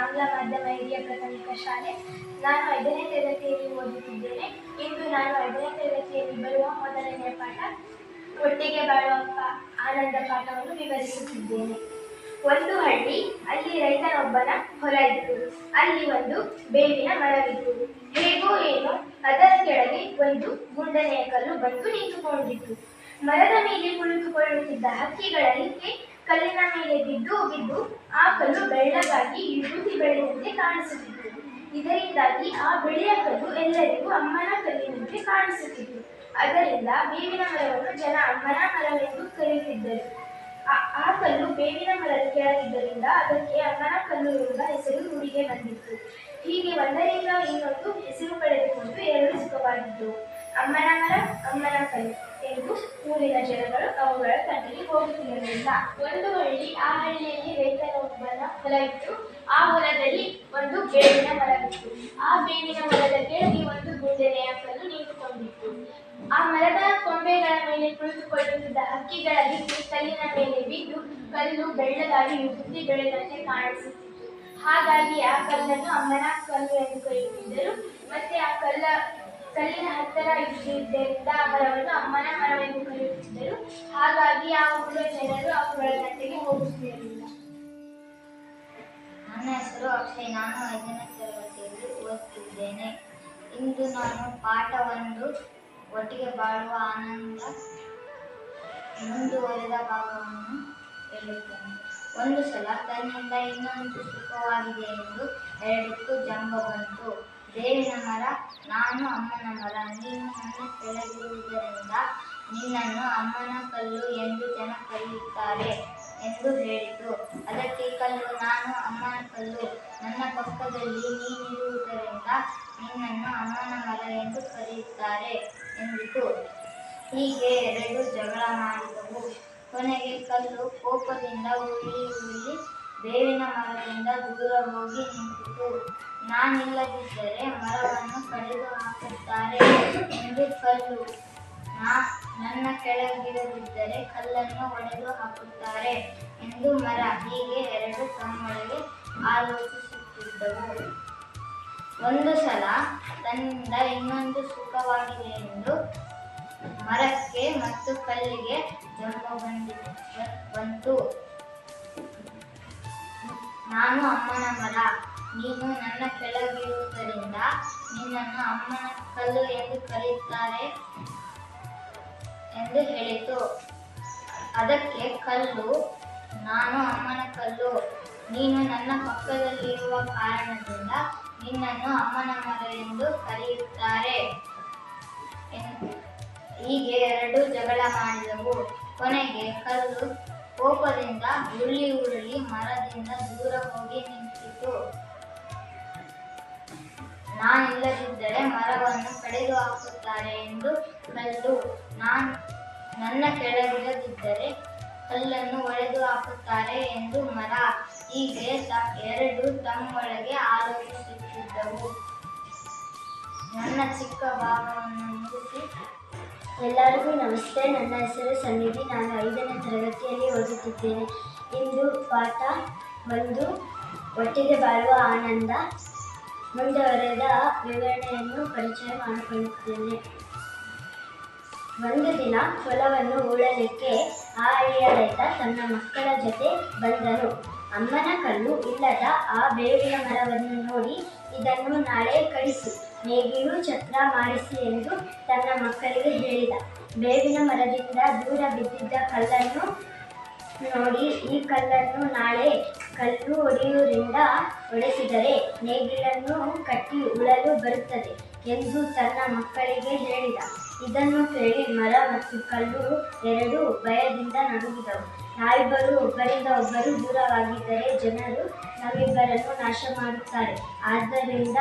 ಆಂಗ್ಲ ಮಾಧ್ಯಮ ಹಿರಿಯ ಪ್ರಾಥಮಿಕ ಶಾಲೆ. ನಾನು 5ನೇ ತರಗತಿಯಲ್ಲಿ ಓದುತ್ತಿದ್ದೇನೆ. ಇಂದು ನಾನು 5ನೇ ತರಗತಿಯಲ್ಲಿ ಬರುವ ಮೊದಲನೆಯ ಪಾಠ ಒಟ್ಟಿಗೆ ಬಾಳುವ ಆನಂದ ಪಾಠವನ್ನು ವಿವರಿಸುತ್ತಿದ್ದೇನೆ. ಒಂದು ಹಳ್ಳಿ, ಅಲ್ಲಿ ರೈತನೊಬ್ಬನ ಹೊಲ ಇತ್ತು. ಅಲ್ಲಿ ಒಂದು ಬೇವಿನ ಮರವಿತ್ತು. ಹೇಗೋ ಏನೋ ಅದರ ಕೆಳಗೆ ಒಂದು ಗುಂಡನೆಯ ಕಲ್ಲು ಬಂದು ನಿಂತುಕೊಂಡಿತ್ತು. ಮರದ ಮೇಲೆ ಕುಳಿತುಕೊಳ್ಳುತ್ತಿದ್ದ ಹಕ್ಕಿಗಳಿಗೆ ಕಲ್ಲಿನ ಮೇಲೆ ಬಿದ್ದು ಬಿದ್ದು ಆ ಕಲ್ಲು ಬೆಳ್ಳಗಾಗಿ ವಿಭೂತಿ ಬೆಳೆದಂತೆ ಕಾಣಿಸುತ್ತಿತ್ತು. ಇದರಿಂದಾಗಿ ಆ ಬೆಳೆಯ ಕಲ್ಲು ಎಲ್ಲರಿಗೂ ಅಮ್ಮನ ಕಲ್ಲಿನಂತೆ ಕಾಣಿಸುತ್ತಿತ್ತು. ಅದರಿಂದ ಬೇವಿನ ಮರವನ್ನು ಜನ ಅಮ್ಮನ ಮರವೆಂದು ಕರೆಯುತ್ತಿದ್ದರು. ಆ ಕಲ್ಲು ಬೇವಿನ ಮರದ ಕೆಳಗಿದ್ದರಿಂದ ಅದಕ್ಕೆ ಅಮ್ಮನ ಕಲ್ಲು ಎಂಬ ಹೆಸರು ರೂಢಿಗೆ ಬಂದಿತ್ತು. ಹೀಗೆ ಒಂದರಿಂದ ಇನ್ನೊಂದು ಹೆಸರು ಪಡೆದುಕೊಂಡು ಎರಡು ಸುಖವಾಗಿದ್ದವು. ಅಮ್ಮನ ಮರ, ಅಮ್ಮನ ಕಲ್ಲು ಎಂದು ಊರಿನ ಜನಗಳು ಅವುಗಳ ತಂಟೆಗೆ ಹೋಗುತ್ತಿರಲಿಲ್ಲ. ಒಂದು ಹಳ್ಳಿ, ಆ ಹಳ್ಳಿಯಲ್ಲಿ ರೈತನೊಬ್ಬನ ಹೊಲ ಇತ್ತು. ಆ ಹೊಲದಲ್ಲಿ ಒಂದು ಬೇವಿನ ಮರವಿತ್ತು. ಆ ಬೇವಿನ ಮರದ ಕೆಳಗೆ ಒಂದು ಗುಂಡನೆಯ ಕಲ್ಲು ನಿಂತುಕೊಂಡಿತ್ತು. ಆ ಮರದ ಕೊಂಬೆಗಳ ಮೇಲೆ ಕುಳಿತುಕೊಳ್ಳುತ್ತಿದ್ದ ಹಕ್ಕಿಗಳಲ್ಲಿ ಕಲ್ಲಿನ ಮೇಲೆ ಬಿದ್ದು ಕಲ್ಲು ಬೆಳ್ಳಗಾಗಿ ವಿಭೂತಿ ಬೆಳೆದಂತೆ ಕಾಣಿಸುತ್ತಿತ್ತು. ಹಾಗಾಗಿ ಆ ಕಲ್ಲನ್ನು ಅಮ್ಮನ ಕಲ್ಲು ಎಂದು ಕರೆಯುತ್ತಿದ್ದರು. ಮತ್ತೆ ಆ ಕಲ್ಲಿನ ಹತ್ತಿರ ಇದ್ದಿದ್ದರಿಂದ ಆ ಮರವನ್ನು ಅಮ್ಮನ ಮರವೆಂದು ಕರೆಯುತ್ತಿದ್ದರು. ಹಾಗಾಗಿ ಆ ಊರಿನ ಜನರು ಅವುಗಳ ಗಂಟೆಗೆ ಹೋಗುತ್ತಿರಲಿಲ್ಲ. ನನ್ನ ಹೆಸರು ಅಕ್ಷಯ್. ನಾನು 5ನೇ ತರಗತಿಯಲ್ಲಿ ಓದುತ್ತಿದ್ದೇನೆ. ಇಂದು ನಾನು ಪಾಠ 1 ಒಟ್ಟಿಗೆ ಬಾಳುವ ಆನಂದ ಮುಂದುವರೆದ ಭಾಗವನ್ನು ಹೇಳುತ್ತೇನೆ. ಒಂದು ಸಲ ತನ್ನಿಂದ ಇನ್ನೊಂದು ಸುಖವಾಗಿದೆ ಎಂದು ಎರಡಕ್ಕೂ ಜಂಬ ಬಂತು. ಬೇವಿನ ಮರ, ನಾನು ಅಮ್ಮನ ಮರ, ನೀನು ನನ್ನ ಕೆಳಗಿರುವುದರಿಂದ ನಿನ್ನನ್ನು ಅಮ್ಮನ ಕಲ್ಲು ಎಂದು ಜನ ಕರೆಯುತ್ತಾರೆ ಎಂದು ಹೇಳಿತು. ಅದಕ್ಕೆ ಕಲ್ಲು, ನಾನು ಅಮ್ಮನ ಕಲ್ಲು, ನನ್ನ ಪಕ್ಕದಲ್ಲಿ ನೀನಿರುವುದರಿಂದ ನಿನ್ನನ್ನು ಅಮ್ಮನ ಮರ ಎಂದು ಕರೆಯುತ್ತಾರೆ ಎಂದಿತು. ಹೀಗೆ ಎರಡು ಜಗಳ ಮಾಡಿದವು. ಕೊನೆಗೆ ಕಲ್ಲು ಕೋಪದಿಂದ ಉರುಳಿ ಬೇವಿನ ಮರದಿಂದ ದೂರ ಹೋಗಿ ನಿಂತಿತು. ನಾನಿಲ್ಲದಿದ್ದರೆ ಮರವನ್ನು ಕಡಿದು ಹಾಕುತ್ತಾರೆ ಎಂದು ಕಲ್ಲು, ನನ್ನ ಕೆಳಗಿರದಿದ್ದರೆ ಕಲ್ಲನ್ನು ಒಡೆದು ಹಾಕುತ್ತಾರೆ ಎಂದು ಮರ. ಹೀಗೆ ಎರಡು ತಮ್ಮೊಳಗೆ ಆಲೋಚಿಸುತ್ತಿದ್ದವು. ಒಂದು ಸಲ ತನ್ನಿಂದ ಇನ್ನೊಂದು ಸುಖವಾಗಿದೆ ಎಂದು ಮರಕ್ಕೆ ಮತ್ತು ಕಲ್ಲಿಗೆ ಜಂಬ ಬಂತು. ನಾನು ಅಮ್ಮನ ಮರ, ನೀನು ನನ್ನ ಕೆಳಗಿರುವುದರಿಂದ ನಿನ್ನನ್ನು ಅಮ್ಮನ ಕಲ್ಲು ಎಂದು ಕರೆಯುತ್ತಾರೆ ಎಂದು ಹೇಳಿತು. ಅದಕ್ಕೆ ಕಲ್ಲು, ನಾನು ಅಮ್ಮನ ಕಲ್ಲು, ನೀನು ನನ್ನ ಪಕ್ಕದಲ್ಲಿರುವ ಕಾರಣದಿಂದ ನಿನ್ನನ್ನು ಅಮ್ಮನ ಮರ ಎಂದು ಕರೆಯುತ್ತಾರೆ. ಹೀಗೆ ಎರಡು ಜಗಳ ಮಾಡಿದವು. ಕೊನೆಗೆ ಕಲ್ಲು ಕೋಪದಿಂದ ಉರುಳಿ ಮರದಿಂದ ದೂರ ಹೋಗಿ ನಿಂತಿತು. ನಾನಿಲ್ಲದಿದ್ದರೆ ಮರವನ್ನು ಕಡಿದು ಹಾಕುತ್ತಾರೆ ಎಂದು ಕಲ್ಲು, ನನ್ನ ಕೆಳಗಿರದಿದ್ದರೆ ಕಲ್ಲನ್ನು ಒಡೆದು ಹಾಕುತ್ತಾರೆ ಎಂದು ಮರ. ಹೀಗೆ ಎರಡು ತಮ್ಮೊಳಗೆ ಆಲೋಚಿಸುತ್ತಿದ್ದವು. ನನ್ನ ಚಿಕ್ಕ ಭಾಗವನ್ನು ಮುಗಿಸಿ. ಎಲ್ಲರಿಗೂ ನಮಸ್ತೆ. ನನ್ನ ಹೆಸರು ಸನ್ನಿಧಿ. ನಾನು 5ನೇ ತರಗತಿಯಲ್ಲಿ ಓದುತ್ತಿದ್ದೇನೆ. ಇಂದು ಪಾಠ 1 ಒಟ್ಟಿಗೆ ಬಾಳುವ ಆನಂದ ಮುಂದುವರೆದ ವಿವರಣೆಯನ್ನು ಪರಿಚಯ ಮಾಡಿಕೊಳ್ಳುತ್ತೇನೆ. ಒಂದು ದಿನ ಹೊಲವನ್ನು ಉಳಲಿಕ್ಕೆ ಆ ಹಳ್ಳಿಯ ರೈತ ತನ್ನ ಮಕ್ಕಳ ಜೊತೆ ಬಂದನು. ಅಮ್ಮನ ಕಲ್ಲು ಇಲ್ಲದ ಆ ಬೇವಿನ ಮರವನ್ನು ನೋಡಿ, ಇದನ್ನು ನಾಳೆ ಕಡಿಸಿ ನೇಗಿಲು ಚಕ್ರ ಮಾಡಿಸಿ ಎಂದು ತನ್ನ ಮಕ್ಕಳಿಗೆ ಹೇಳಿದ. ಬೇವಿನ ಮರದಿಂದ ದೂರ ಬಿದ್ದಿದ್ದ ಕಲ್ಲನ್ನು ನೋಡಿ, ಈ ಕಲ್ಲನ್ನು ನಾಳೆ ಕಲ್ಲು ಹೊಡೆಯುವುದರಿಂದ ಒಡೆಸಿದರೆ ನೇಗಿಲನ್ನು ಕಟ್ಟಿ ಉಳಲು ಬರುತ್ತದೆ ಎಂದು ತನ್ನ ಮಕ್ಕಳಿಗೆ ಹೇಳಿದ. ಇದನ್ನು ಕೇಳಿ ಮರ ಮತ್ತು ಕಲ್ಲು ಎರಡೂ ಭಯದಿಂದ ನಡುಗಿದವು. ನಾವಿಬ್ಬರು ಒಬ್ಬರಿಂದ ಒಬ್ಬರು ದೂರವಾಗಿದ್ದರೆ ಜನರು ನಮ್ಮಿಬ್ಬರನ್ನು ನಾಶ ಮಾಡುತ್ತಾರೆ. ಆದ್ದರಿಂದ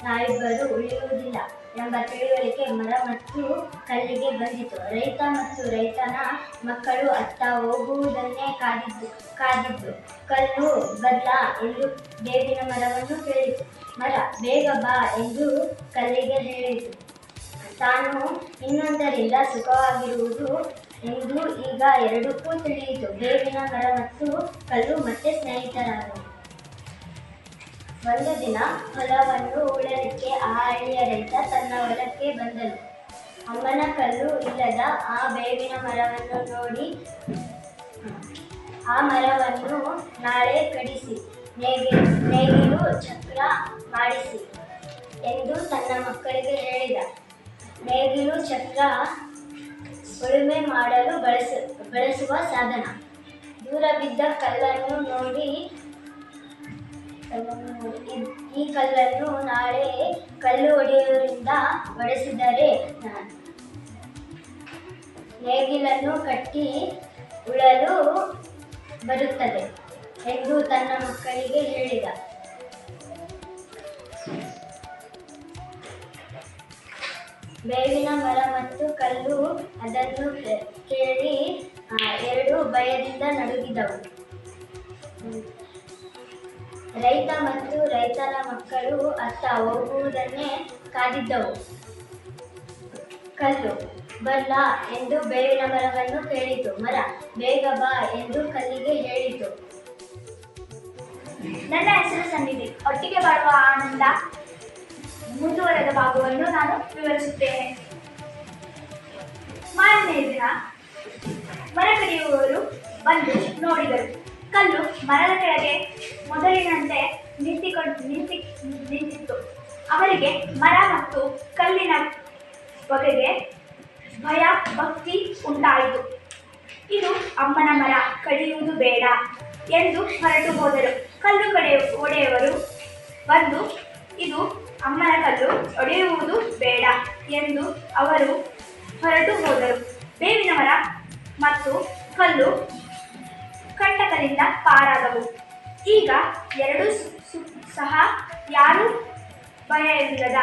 ನಾವಿಬ್ಬರು ಉಳಿಯುವುದಿಲ್ಲ ಎಂಬ ತಿಳುವಳಿಕೆ ಮರ ಮತ್ತು ಕಲ್ಲಿಗೆ ಬಂದಿತು. ರೈತ ಮತ್ತು ರೈತನ ಮಕ್ಕಳು ಅತ್ತ ಹೋಗುವುದನ್ನೇ ಕಾದಿದ್ದು. ಕಲ್ಲು ಬಲ್ಲ ಎಂದು ಬೇವಿನ ಮರವನ್ನು ಕೇಳಿತು. ಮರ ಬೇಗ ಬಾ ಎಂದು ಕಲ್ಲಿಗೆ ಹೇಳಿತು. ತಾನು ಇನ್ನೊಂದರಿಂದ ಸುಖವಾಗಿರುವುದು ಎಂದು ಈಗ ಎರಡಕ್ಕೂ ತಿಳಿಯಿತು. ಬೇವಿನ ಮರ ಮತ್ತು ಕಲ್ಲು ಮತ್ತೆ ಸ್ನೇಹಿತರಾದವು. ಒಂದು ದಿನ ಹೊಲವನ್ನು ಉಳಲಿಕ್ಕೆ ಆ ಹಳ್ಳಿಯ ರೈತ ತನ್ನ ಹೊಲಕ್ಕೆ ಬಂದನು. ಅಮ್ಮನ ಕಲ್ಲು ಇಲ್ಲದ ಆ ಬೇವಿನ ಮರವನ್ನು ನೋಡಿ ಆ ಮರವನ್ನು ನಾಳೆ ಕಡಿಸಿ ನೇಗಿಲು ಚಕ್ರ ಮಾಡಿಸಿ ಎಂದು ತನ್ನ ಮಕ್ಕಳಿಗೆ ಹೇಳಿದ. ನೇಗಿಲು ಚಕ್ರ ಉಳುಮೆ ಮಾಡಲು ಬಳಸುವ ಸಾಧನ. ದೂರ ಬಿದ್ದ ಕಲ್ಲನ್ನು ನೋಡಿ ಈ ಕಲ್ಲನ್ನು ನಾಳೆ ಕಲ್ಲು ಹೊಡೆಯುವುದರಿಂದ ಹೊಡೆಸಿದರೆ ನೇಗಿಲನ್ನು ಕಟ್ಟಿ ಉಳಲು ಬರುತ್ತದೆ ಎಂದು ತನ್ನ ಮಕ್ಕಳಿಗೆ ಹೇಳಿದ. ಬೇವಿನ ಮರ ಮತ್ತು ಕಲ್ಲು ಅದನ್ನು ಕೇಳಿ ಎರಡು ಭಯದಿಂದ ನಡುಗಿದವು. ರೈತ ಮತ್ತು ರೈತನ ಮಕ್ಕಳು ಅತ್ತ ಹೋಗುವುದನ್ನೇ ಕಾದಿದ್ದವು. ಕಲ್ಲು ಬಲ್ಲ ಎಂದು ಬೇವಿನ ಮರವನ್ನು ಕೇಳಿತು. ಮರ ಬೇಗ ಬಾ ಎಂದು ಕಲ್ಲಿಗೆ ಹೇಳಿತು. ನನ್ನ ಹೆಸರು ಸನ್ನಿಧಿ. ಒಟ್ಟಿಗೆ ಬಾಳುವ ಆನಂದ ಮುಂದುವರೆದ ಭಾಗವನ್ನು ನಾನು ವಿವರಿಸುತ್ತೇನೆ. ಮಾರನೇ ದಿನ ಮರ ಕಡಿಯುವವರು ಬಂದು ನೋಡಿದರು. ಕಲ್ಲು ಮರದ ಕೆಳಗೆ ಮೊದಲಿನಂತೆ ನಿಂತಿತ್ತು. ಅವರಿಗೆ ಮರ ಮತ್ತು ಕಲ್ಲಿನ ಬಗೆಗೆ ಭಯ ಭಕ್ತಿ ಉಂಟಾಯಿತು. ಇದು ಅಮ್ಮನ ಮರ, ಕಡಿಯುವುದು ಬೇಡ ಎಂದು ಹೊರಟು ಹೋದರು. ಕಲ್ಲು ಒಡೆಯುವರು ಬಂದು ಇದು ಅಮ್ಮನ ಕಲ್ಲು, ಒಡೆಯುವುದು ಬೇಡ ಎಂದು ಅವರು ಹೊರಟು ಹೋದರು. ಬೇವಿನ ಮರ ಮತ್ತು ಕಲ್ಲು ಕಂಟಕದಿಂದ ಪಾರಾದವು. ಈಗ ಎರಡೂ ಸಹ ಯಾರೂ ಭಯವಿಲ್ಲದ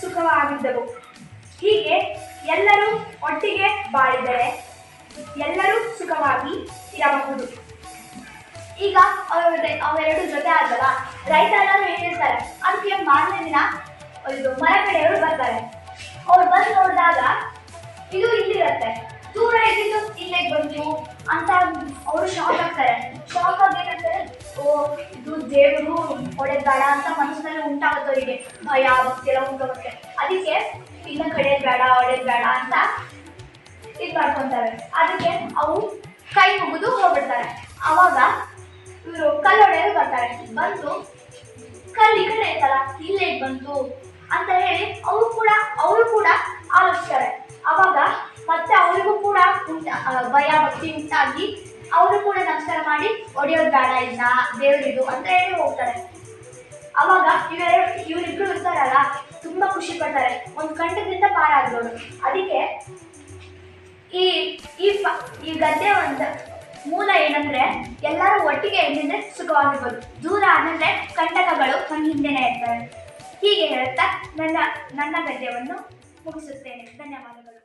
ಸುಖವಾಗಿದ್ದವು. ಹೀಗೆ ಎಲ್ಲರೂ ಒಟ್ಟಿಗೆ ಬಾಳಿದರೆ ಎಲ್ಲರೂ ಸುಖವಾಗಿ ಇರಬಹುದು. ಈಗ ಅವೆರಡು ಜೊತೆ ಆದಲ್ಲ, ರೈತ ಎಲ್ಲರೂ ಏನಿರ್ತಾರೆ, ಅದಕ್ಕೆ ಮಾರನೇ ದಿನ ಇದು ಮರ ಕಡೆಯವರು ಬರ್ತಾರೆ. ಅವ್ರು ಬಂದು ನೋಡಿದಾಗ ಇದು ಇಲ್ಲಿರುತ್ತೆ, ದೂರ ಇದ್ದಿದ್ದು ಇಲ್ಲಿಗೆ ಬಂತು ಅಂತ ಅವರು ಶಾಕ್ ಆಗ್ತಾರೆ. ಶಾಕ್ ಆಗಿ ಏನಂತಾರೆ, ಓ ಇದು ದೇವರು ಹೊಡೆದಾಡ ಅಂತ ಮನಸ್ಸಿನಲ್ಲಿ ಉಂಟಾಗುತ್ತೆ. ಅವರಿಗೆ ಭಯ ಭಕ್ತಿ ಎಲ್ಲ ಉಂಟಾಗುತ್ತೆ. ಅದಕ್ಕೆ ಇನ್ನ ಕಡೆಯೋದು ಬೇಡ, ಹೊಡೆಯೋದು ಬೇಡ ಅಂತ ಇದು ಮಾಡ್ಕೊತಾರೆ. ಅದಕ್ಕೆ ಅವು ಕೈ ಮುಗಿದು ಹೋಗ್ಬಿಡ್ತಾರೆ. ಅವಾಗ ಇವರು ಕಲ್ಲೊಡೆಯರು ಬರ್ತಾರೆ. ಬಂದು ಕಲ್ಲು ಈ ಕಡೆ ಐತಲ್ಲ, ಇಲ್ಲೇ ಬಂತು ಅಂತ ಹೇಳಿ ಅವರು ಕೂಡ ಆಲೋಚಿಸ್ತಾರೆ. ಅವಾಗ ಮತ್ತೆ ಅವರಿಗೂ ಕೂಡ ಭಯ ಭಕ್ತಿ ಉಂಟಾಗಿ ಅವರು ಕೂಡ ನಮಸ್ಕಾರ ಮಾಡಿ ಹೊಡೆಯೋದು ಬೇಡ ಇನ್ನ ದೇವರಿದು ಅಂತ ಹೇಳಿ ಹೋಗ್ತಾರೆ. ಅವಾಗ ಇವರಿಬ್ರು ಇರ್ತಾರಲ್ಲ, ತುಂಬಾ ಖುಷಿ ಪಡ್ತಾರೆ. ಒಂದು ಕಂಠದಿಂದ ಪಾರಾದವರು. ಅದಕ್ಕೆ ಈ ಗದ್ದೆ ಒಂದು ಮೂಲ ಏನಂದ್ರೆ, ಎಲ್ಲರೂ ಒಟ್ಟಿಗೆ ಇದ್ದಿದ್ರೆ ಸುಖವಾಗಿರ್ಬೋದು. ದೂರ ಆದ್ರೆ ಕಂಟಕಗಳು ನಮ್ಮ ಹಿಂದೆನೇ ಇರ್ತವೆ. ಹೀಗೆ ಹೇಳುತ್ತಾ ನನ್ನ ಗದ್ಯವನ್ನು ಮುಗಿಸುತ್ತೇನೆ. ಧನ್ಯವಾದಗಳು.